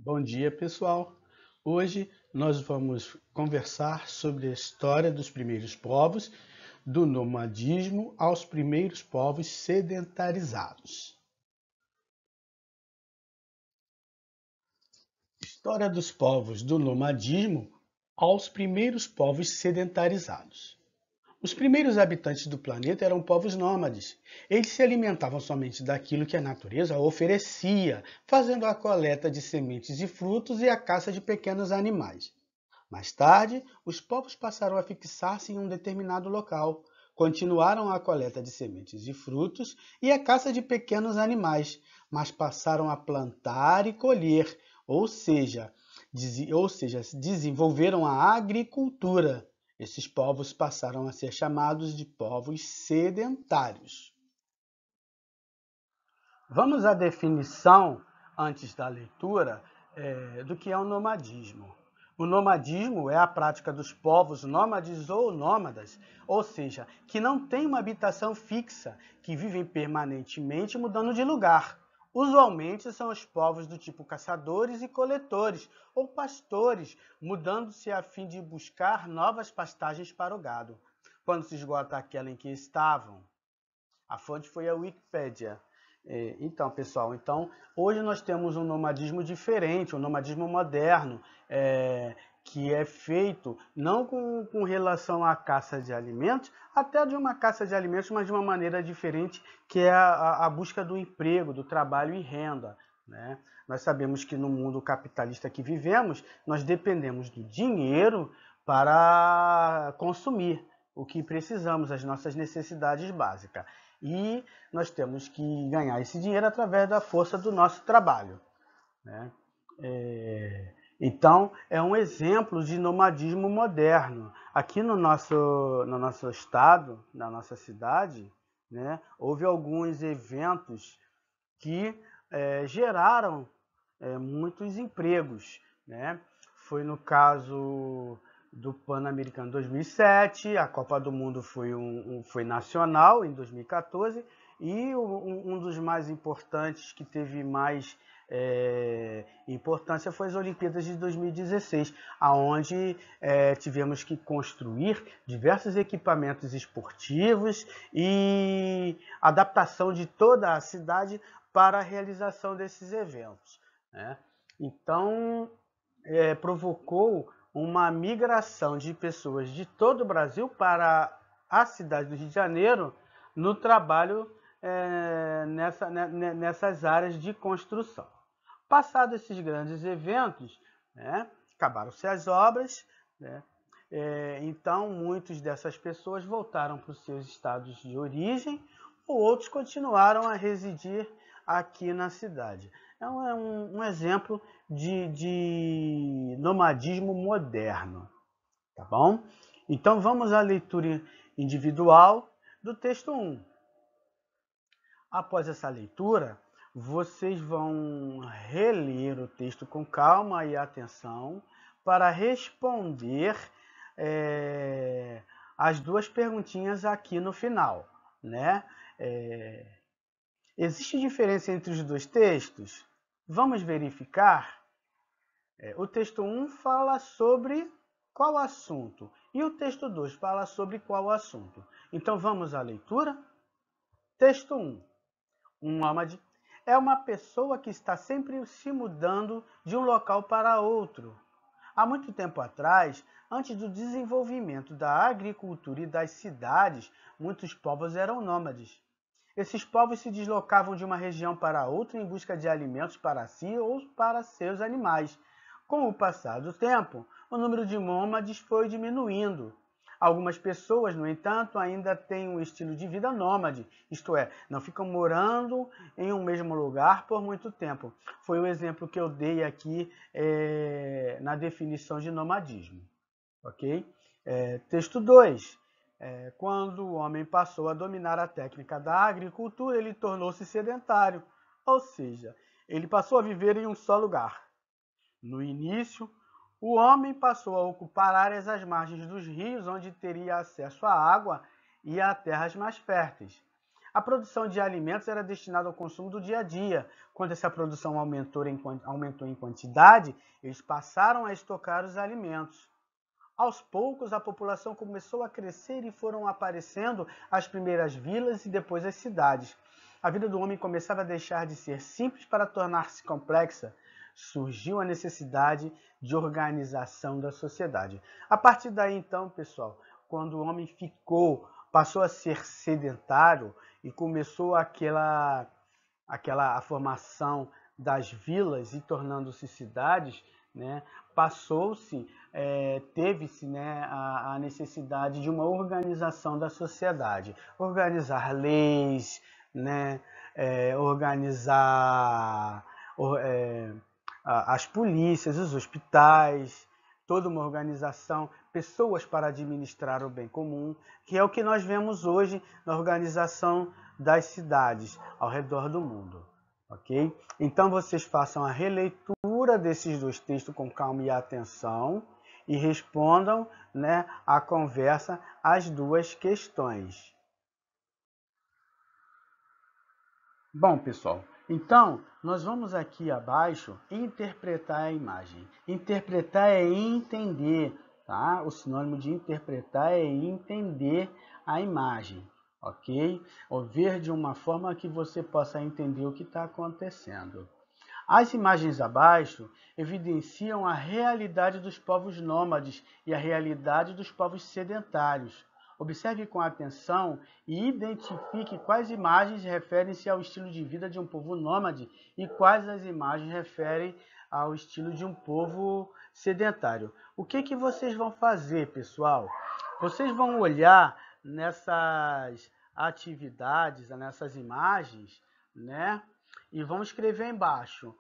Bom dia, pessoal. Hoje nós vamos conversar sobre a história dos primeiros povos, do nomadismo aos primeiros povos sedentarizados. História dos povos do nomadismo aos primeiros povos sedentarizados. Os primeiros habitantes do planeta eram povos nômades. Eles se alimentavam somente daquilo que a natureza oferecia, fazendo a coleta de sementes e frutos e a caça de pequenos animais. Mais tarde, os povos passaram a fixar-se em um determinado local, continuaram a coleta de sementes e frutos e a caça de pequenos animais, mas passaram a plantar e colher, ou seja, desenvolveram a agricultura. Esses povos passaram a ser chamados de povos sedentários. Vamos à definição, antes da leitura, do que é o nomadismo. O nomadismo é a prática dos povos nômades ou nômadas, ou seja, que não têm uma habitação fixa, que vivem permanentemente mudando de lugar. Usualmente são os povos do tipo caçadores e coletores, ou pastores, mudando-se a fim de buscar novas pastagens para o gado, quando se esgota aquela em que estavam. A fonte foi a Wikipédia. Então, pessoal, hoje nós temos um nomadismo diferente, um nomadismo moderno, que é feito não com relação à caça de alimentos, até de uma caça de alimentos, mas de uma maneira diferente, que é a busca do emprego, do trabalho e renda, né? Nós sabemos que no mundo capitalista que vivemos, nós dependemos do dinheiro para consumir o que precisamos, as nossas necessidades básicas. E nós temos que ganhar esse dinheiro através da força do nosso trabalho, né? Então, é um exemplo de nomadismo moderno. Aqui no nosso estado, na nossa cidade, né, houve alguns eventos que geraram muitos empregos, né? Foi no caso do Pan-Americano 2007, a Copa do Mundo foi nacional em 2014 e um dos mais importantes que teve mais importância foi as Olimpíadas de 2016, aonde tivemos que construir diversos equipamentos esportivos e adaptação de toda a cidade para a realização desses eventos, né? Então, provocou uma migração de pessoas de todo o Brasil para a cidade do Rio de Janeiro no trabalho nessas áreas de construção. Passados esses grandes eventos, né, acabaram-se as obras, né, então muitas dessas pessoas voltaram para os seus estados de origem, ou outros continuaram a residir aqui na cidade. É um exemplo de nomadismo moderno, tá bom? Então vamos à leitura individual do texto 1. Após essa leitura, vocês vão reler o texto com calma e atenção para responder as duas perguntinhas aqui no final, né? Existe diferença entre os dois textos? Vamos verificar. O texto 1 fala sobre qual assunto e o texto 2 fala sobre qual assunto. Então vamos à leitura? Texto 1. Um nômade é uma pessoa que está sempre se mudando de um local para outro. Há muito tempo atrás, antes do desenvolvimento da agricultura e das cidades, muitos povos eram nômades. Esses povos se deslocavam de uma região para outra em busca de alimentos para si ou para seus animais. Com o passar do tempo, o número de nômades foi diminuindo. Algumas pessoas, no entanto, ainda têm um estilo de vida nômade, isto é, não ficam morando em um mesmo lugar por muito tempo. Foi o exemplo que eu dei aqui na definição de nomadismo. Ok? Texto 2. Quando o homem passou a dominar a técnica da agricultura, ele tornou-se sedentário, ou seja, ele passou a viver em um só lugar. No início, o homem passou a ocupar áreas às margens dos rios, onde teria acesso à água e a terras mais férteis. A produção de alimentos era destinada ao consumo do dia a dia. Quando essa produção aumentou em quantidade, eles passaram a estocar os alimentos. Aos poucos, a população começou a crescer e foram aparecendo as primeiras vilas e depois as cidades. A vida do homem começava a deixar de ser simples para tornar-se complexa. Surgiu a necessidade de organização da sociedade. A partir daí, então, pessoal, quando o homem passou a ser sedentário e começou a formação das vilas e tornando-se cidades, né, teve-se, né, a necessidade de uma organização da sociedade, organizar leis, né, organizar as polícias, os hospitais, toda uma organização, pessoas para administrar o bem comum, que é o que nós vemos hoje na organização das cidades ao redor do mundo. Ok? Então vocês façam a releitura desses dois textos com calma e atenção e respondam, né, à conversa as duas questões. Bom, pessoal, então nós vamos aqui abaixo interpretar a imagem. Interpretar é entender, tá? O sinônimo de interpretar é entender a imagem, ok? Ou ver de uma forma que você possa entender o que está acontecendo. As imagens abaixo evidenciam a realidade dos povos nômades e a realidade dos povos sedentários. Observe com atenção e identifique quais imagens referem-se ao estilo de vida de um povo nômade e quais as imagens referem ao estilo de um povo sedentário. O que vocês vão fazer, pessoal? Vocês vão olhar nessas atividades, nessas imagens, né? E vão escrever embaixo,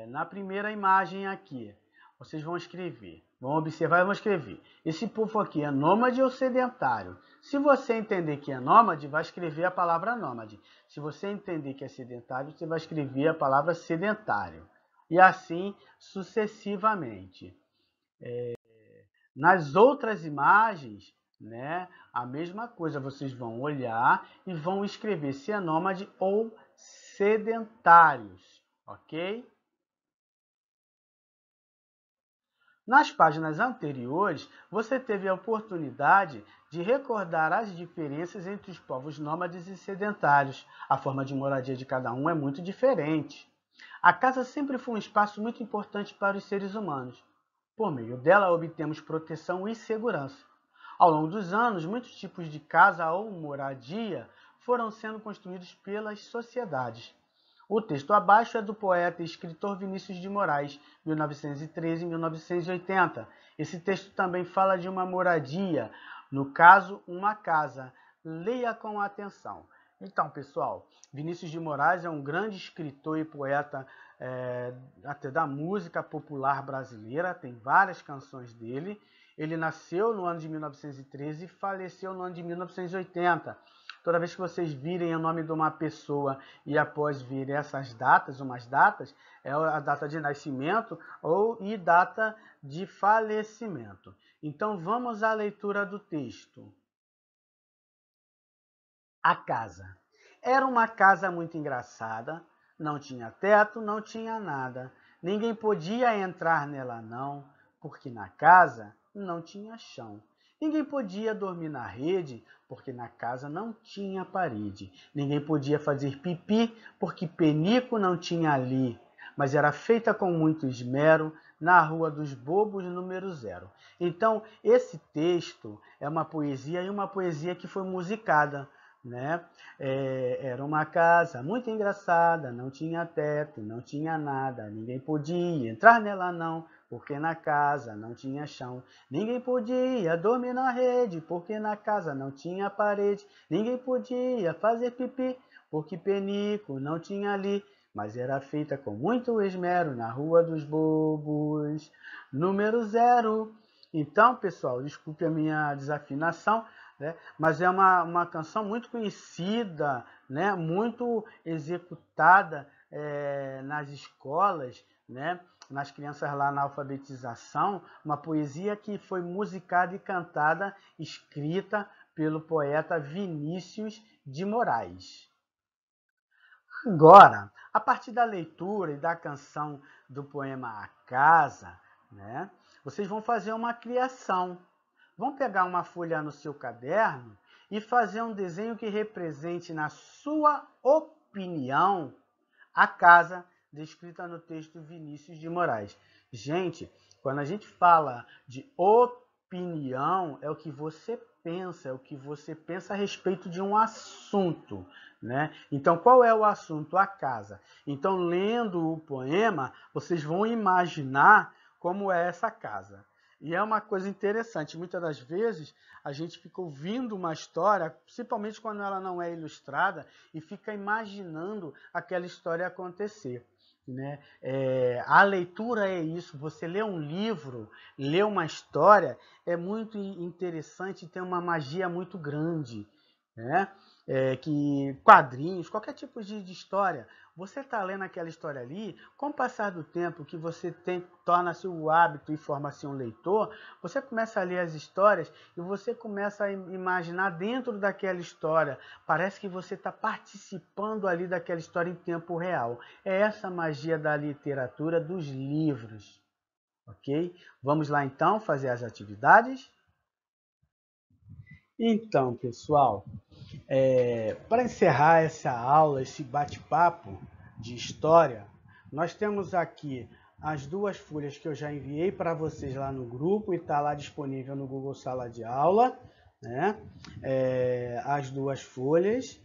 na primeira imagem aqui, vocês vão escrever, vão observar e vão escrever. Esse povo aqui é nômade ou sedentário? Se você entender que é nômade, vai escrever a palavra nômade. Se você entender que é sedentário, você vai escrever a palavra sedentário. E assim sucessivamente. Nas outras imagens, né, a mesma coisa, vocês vão olhar e vão escrever se é nômade ou sedentários, ok? Nas páginas anteriores, você teve a oportunidade de recordar as diferenças entre os povos nômades e sedentários. A forma de moradia de cada um é muito diferente. A casa sempre foi um espaço muito importante para os seres humanos. Por meio dela, obtemos proteção e segurança. Ao longo dos anos, muitos tipos de casa ou moradia foram sendo construídos pelas sociedades. O texto abaixo é do poeta e escritor Vinícius de Moraes, 1913-1980. Esse texto também fala de uma moradia, no caso, uma casa. Leia com atenção. Então, pessoal, Vinícius de Moraes é um grande escritor e poeta até da música popular brasileira, tem várias canções dele. Ele nasceu no ano de 1913 e faleceu no ano de 1980. Toda vez que vocês virem o nome de uma pessoa e após vir essas datas, umas datas, é a data de nascimento e data de falecimento. Então vamos à leitura do texto. A casa. Era uma casa muito engraçada, não tinha teto, não tinha nada. Ninguém podia entrar nela não, porque na casa não tinha chão. Ninguém podia dormir na rede, porque na casa não tinha parede. Ninguém podia fazer pipi, porque penico não tinha ali. Mas era feita com muito esmero na Rua dos Bobos, número 0. Então, esse texto é uma poesia e uma poesia que foi musicada, né? Era uma casa muito engraçada, não tinha teto, não tinha nada. Ninguém podia entrar nela não, porque na casa não tinha chão. Ninguém podia dormir na rede, porque na casa não tinha parede. Ninguém podia fazer pipi, porque penico não tinha ali. Mas era feita com muito esmero na Rua dos Bobos, número 0. Então, pessoal, desculpe a minha desafinação, né? Mas é uma canção muito conhecida, né? Muito executada nas escolas, né? Nas crianças lá na alfabetização, uma poesia que foi musicada e cantada, escrita pelo poeta Vinícius de Moraes. Agora, a partir da leitura e da canção do poema A Casa, né, vocês vão fazer uma criação. Vão pegar uma folha no seu caderno e fazer um desenho que represente, na sua opinião, a casa descrita no texto Vinícius de Moraes. Gente, quando a gente fala de opinião, é o que você pensa, é o que você pensa a respeito de um assunto, né? Então, qual é o assunto? A casa. Então, lendo o poema, vocês vão imaginar como é essa casa. E é uma coisa interessante, muitas das vezes a gente fica ouvindo uma história, principalmente quando ela não é ilustrada, e fica imaginando aquela história acontecer, né? A leitura é isso, você lê um livro, lê uma história, é muito interessante, tem uma magia muito grande, né? Que quadrinhos, qualquer tipo de história, você está lendo aquela história ali, com o passar do tempo que você torna-se o hábito e forma-se um leitor, você começa a ler as histórias e você começa a imaginar dentro daquela história, parece que você está participando ali daquela história em tempo real. É essa magia da literatura, dos livros, ok? Vamos lá então fazer as atividades? Então, pessoal, para encerrar essa aula, esse bate-papo de história, nós temos aqui as duas folhas que eu já enviei para vocês lá no grupo e está lá disponível no Google Sala de Aula, né? As duas folhas,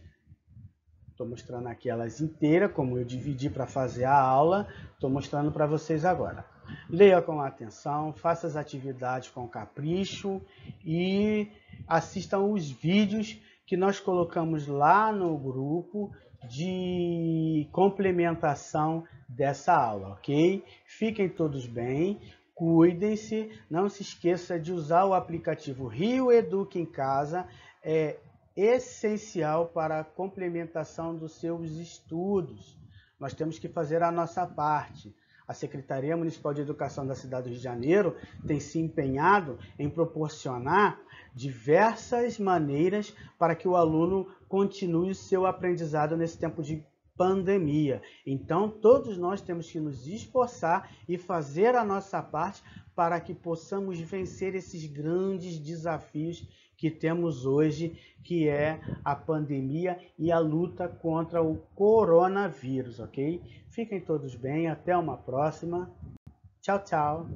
estou mostrando aqui elas inteiras, como eu dividi para fazer a aula, estou mostrando para vocês agora. Leia com atenção, faça as atividades com capricho e assistam os vídeos que nós colocamos lá no grupo de complementação dessa aula, ok? Fiquem todos bem, cuidem-se, não se esqueça de usar o aplicativo Rio Educa em Casa, é essencial para a complementação dos seus estudos. Nós temos que fazer a nossa parte. A Secretaria Municipal de Educação da cidade do Rio de Janeiro tem se empenhado em proporcionar diversas maneiras para que o aluno continue o seu aprendizado nesse tempo de pandemia. Então, todos nós temos que nos esforçar e fazer a nossa parte para que possamos vencer esses grandes desafios que temos hoje, que é a pandemia e a luta contra o coronavírus, ok? Fiquem todos bem, até uma próxima. Tchau, tchau.